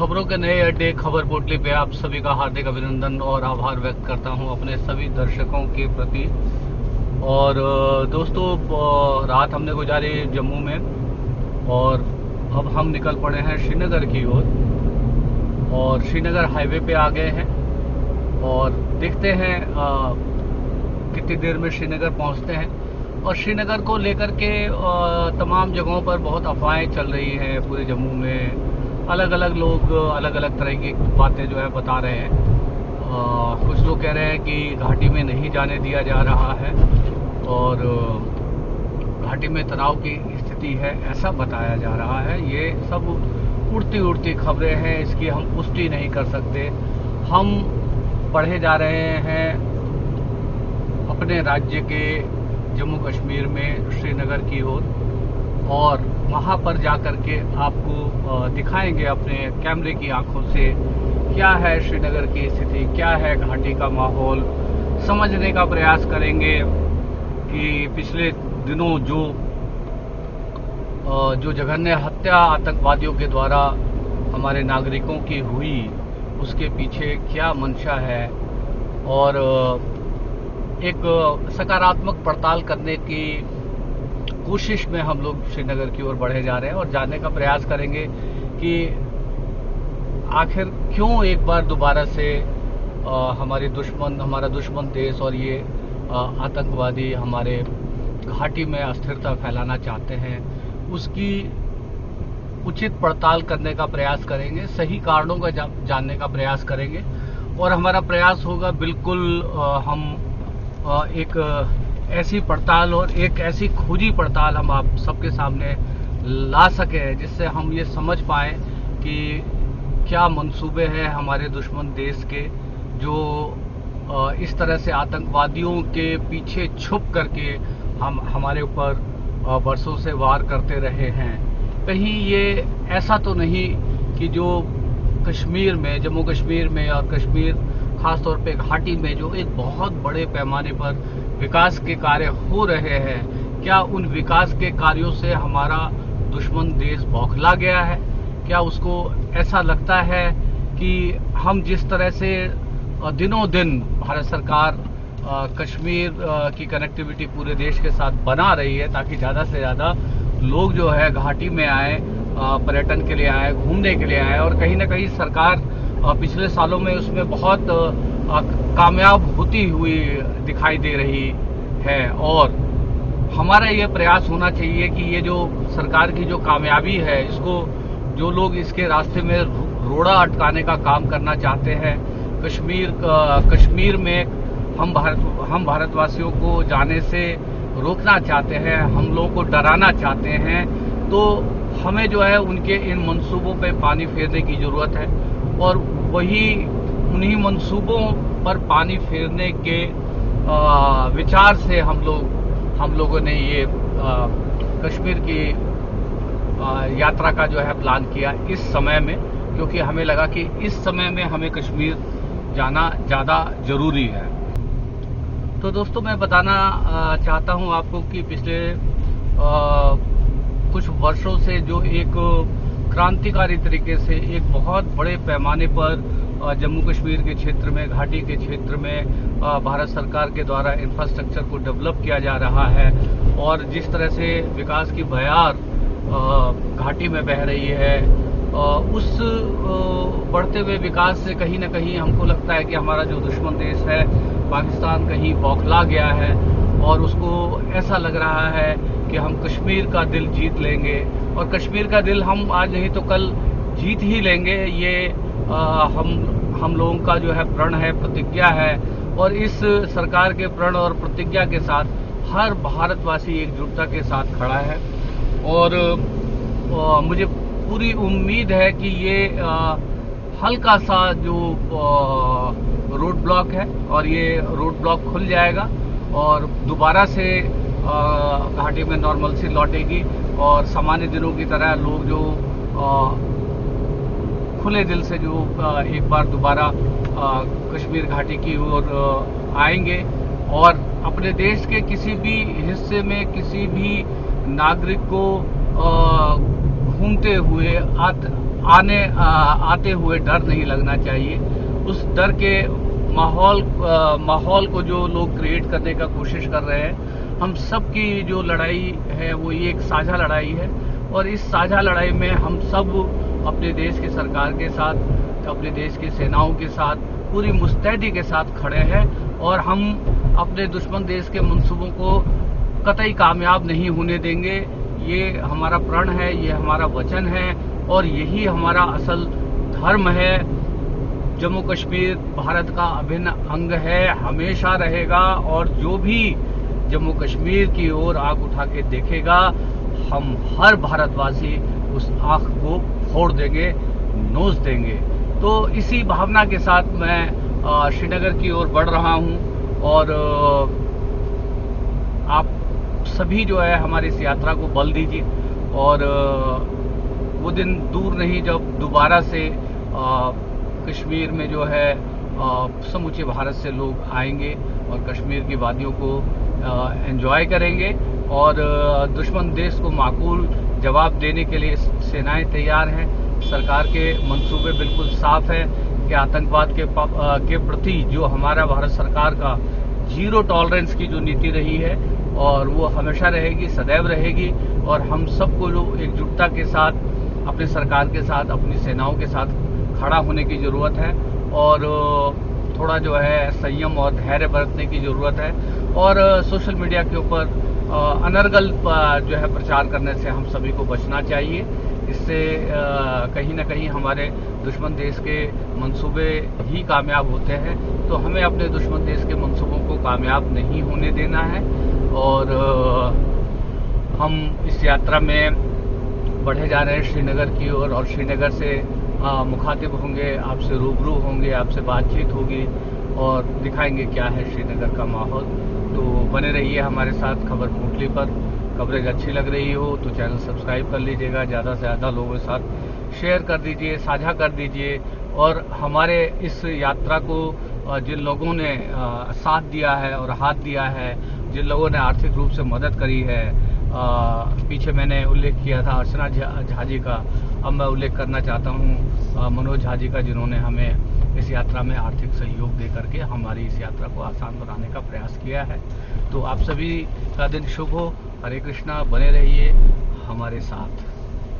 खबरों के नए अड्डे खबर पोटली पे आप सभी का हार्दिक अभिनंदन और आभार व्यक्त करता हूं अपने सभी दर्शकों के प्रति। और दोस्तों, रात हमने गुजारी जम्मू में और अब हम निकल पड़े हैं श्रीनगर की ओर और श्रीनगर हाईवे पे आ गए हैं और देखते हैं कितनी देर में श्रीनगर पहुंचते हैं। और श्रीनगर को लेकर के तमाम जगहों पर बहुत अफवाहें चल रही हैं पूरे जम्मू में। अलग अलग लोग अलग अलग तरह की बातें जो है बता रहे हैं। कुछ लोग कह रहे हैं कि घाटी में नहीं जाने दिया जा रहा है और घाटी में तनाव की स्थिति है, ऐसा बताया जा रहा है। ये सब उड़ती उड़ती खबरें हैं, इसकी हम पुष्टि नहीं कर सकते। हम बढ़े जा रहे हैं अपने राज्य के जम्मू कश्मीर में श्रीनगर की ओर और वहां पर जाकर के आपको दिखाएंगे अपने कैमरे की आंखों से क्या है श्रीनगर की स्थिति, क्या है घाटी का माहौल। समझने का प्रयास करेंगे कि पिछले दिनों जो जघन्य हत्या आतंकवादियों के द्वारा हमारे नागरिकों की हुई, उसके पीछे क्या मंशा है और एक सकारात्मक पड़ताल करने की कोशिश में हम लोग श्रीनगर की ओर बढ़े जा रहे हैं और जानने का प्रयास करेंगे कि आखिर क्यों एक बार दोबारा से हमारा दुश्मन देश और ये आतंकवादी हमारे घाटी में अस्थिरता फैलाना चाहते हैं। उसकी उचित पड़ताल करने का प्रयास करेंगे, सही कारणों का जानने का प्रयास करेंगे और हमारा प्रयास होगा बिल्कुल हम एक ऐसी पड़ताल और एक ऐसी खोजी पड़ताल हम आप सबके सामने ला सके जिससे हम ये समझ पाए कि क्या मंसूबे हैं हमारे दुश्मन देश के, जो इस तरह से आतंकवादियों के पीछे छुप करके हमारे ऊपर बरसों से वार करते रहे हैं। कहीं ये ऐसा तो नहीं कि जो कश्मीर में, जम्मू कश्मीर में और कश्मीर खासतौर पे घाटी में जो एक बहुत बड़े पैमाने पर विकास के कार्य हो रहे हैं, क्या उन विकास के कार्यों से हमारा दुश्मन देश बौखला गया है? क्या उसको ऐसा लगता है कि हम जिस तरह से दिनों दिन भारत सरकार कश्मीर की कनेक्टिविटी पूरे देश के साथ बना रही है ताकि ज़्यादा से ज़्यादा लोग जो है घाटी में आए, पर्यटन के लिए आए, घूमने के लिए आए और कहीं ना कहीं सरकार पिछले सालों में उसमें बहुत कामयाब होती हुई दिखाई दे रही है। और हमारा ये प्रयास होना चाहिए कि ये जो सरकार की जो कामयाबी है, इसको जो लोग इसके रास्ते में रोड़ा अटकाने का काम करना चाहते हैं, कश्मीर में हम भारतवासियों को जाने से रोकना चाहते हैं, हम लोगों को डराना चाहते हैं, तो हमें जो है उनके इन मंसूबों पे पानी फेरने की जरूरत है। और उन्हीं मंसूबों पर पानी फेरने के विचार से हम लोगों ने ये कश्मीर की यात्रा का जो है प्लान किया इस समय में, क्योंकि हमें लगा कि इस समय में हमें कश्मीर जाना ज़्यादा जरूरी है। तो दोस्तों, मैं बताना चाहता हूं आपको कि पिछले कुछ वर्षों से जो एक क्रांतिकारी तरीके से एक बहुत बड़े पैमाने पर जम्मू कश्मीर के क्षेत्र में, घाटी के क्षेत्र में भारत सरकार के द्वारा इंफ्रास्ट्रक्चर को डेवलप किया जा रहा है और जिस तरह से विकास की बयार घाटी में बह रही है, उस बढ़ते हुए विकास से कहीं ना कहीं हमको लगता है कि हमारा जो दुश्मन देश है पाकिस्तान कहीं बौखला गया है और उसको ऐसा लग रहा है कि हम कश्मीर का दिल जीत लेंगे और कश्मीर का दिल हम आज नहीं तो कल जीत ही लेंगे। ये हम लोगों का जो है प्रण है, प्रतिज्ञा है और इस सरकार के प्रण और प्रतिज्ञा के साथ हर भारतवासी एकजुटता के साथ खड़ा है और मुझे पूरी उम्मीद है कि ये हल्का सा जो रोड ब्लॉक है और ये रोड ब्लॉक खुल जाएगा और दोबारा से घाटी में नॉर्मलसी लौटेगी और सामान्य दिनों की तरह लोग जो खुले दिल से जो एक बार दोबारा कश्मीर घाटी की ओर आएंगे और अपने देश के किसी भी हिस्से में किसी भी नागरिक को घूमते हुए आते हुए डर नहीं लगना चाहिए। उस डर के माहौल को जो लोग क्रिएट करने का कोशिश कर रहे हैं, हम सब की जो लड़ाई है वो ये एक साझा लड़ाई है, और इस साझा लड़ाई में हम सब अपने देश की सरकार के साथ, अपने देश की सेनाओं के साथ पूरी मुस्तैदी के साथ खड़े हैं, और हम अपने दुश्मन देश के मंसूबों को कतई कामयाब नहीं होने देंगे। ये हमारा प्रण है, ये हमारा वचन है, और यही हमारा असल धर्म है। जम्मू कश्मीर भारत का अभिन्न अंग है, हमेशा रहेगा, और जो भी जम्मू कश्मीर की ओर आंख उठा के देखेगा, हम हर भारतवासी उस आंख को फोड़ देंगे, नोच देंगे। तो इसी भावना के साथ मैं श्रीनगर की ओर बढ़ रहा हूं, और आप सभी जो है हमारी इस यात्रा को बल दीजिए, और वो दिन दूर नहीं जब दोबारा से कश्मीर में जो है समूचे भारत से लोग आएंगे और कश्मीर की वादियों को एंजॉय करेंगे, और दुश्मन देश को माकूल जवाब देने के लिए सेनाएं तैयार हैं। सरकार के मंसूबे बिल्कुल साफ है कि आतंकवाद के प्रति जो हमारा भारत सरकार का जीरो टॉलरेंस की जो नीति रही है, और वो हमेशा रहेगी, सदैव रहेगी, और हम सबको जो एकजुटता के साथ अपनी सरकार के साथ, अपनी सेनाओं के साथ खड़ा होने की जरूरत है, और थोड़ा जो है संयम और धैर्य बरतने की जरूरत है, और सोशल मीडिया के ऊपर अनर्गल जो है प्रचार करने से हम सभी को बचना चाहिए। इससे कहीं ना कहीं हमारे दुश्मन देश के मंसूबे ही कामयाब होते हैं, तो हमें अपने दुश्मन देश के मंसूबों को कामयाब नहीं होने देना है, और हम इस यात्रा में बढ़े जा रहे हैं श्रीनगर की ओर, और श्रीनगर से मुखातिब होंगे, आपसे रूबरू होंगे, आपसे बातचीत होगी, और दिखाएंगे क्या है श्रीनगर का माहौल। तो बने रहिए हमारे साथ खबर पोटली पर। कवरेज अच्छी लग रही हो तो चैनल सब्सक्राइब कर लीजिएगा, ज़्यादा से ज़्यादा लोगों के साथ शेयर कर दीजिए, साझा कर दीजिए, और हमारे इस यात्रा को जिन लोगों ने साथ दिया है और हाथ दिया है, जिन लोगों ने आर्थिक रूप से मदद करी है, पीछे मैंने उल्लेख किया था अर्चना झा जी का, अब मैं उल्लेख करना चाहता हूँ मनोज झा जी का, जिन्होंने हमें इस यात्रा में आर्थिक सहयोग दे करके हमारी इस यात्रा को आसान बनाने का प्रयास किया है। तो आप सभी का दिन शुभ हो। हरे कृष्णा, बने रहिए हमारे साथ।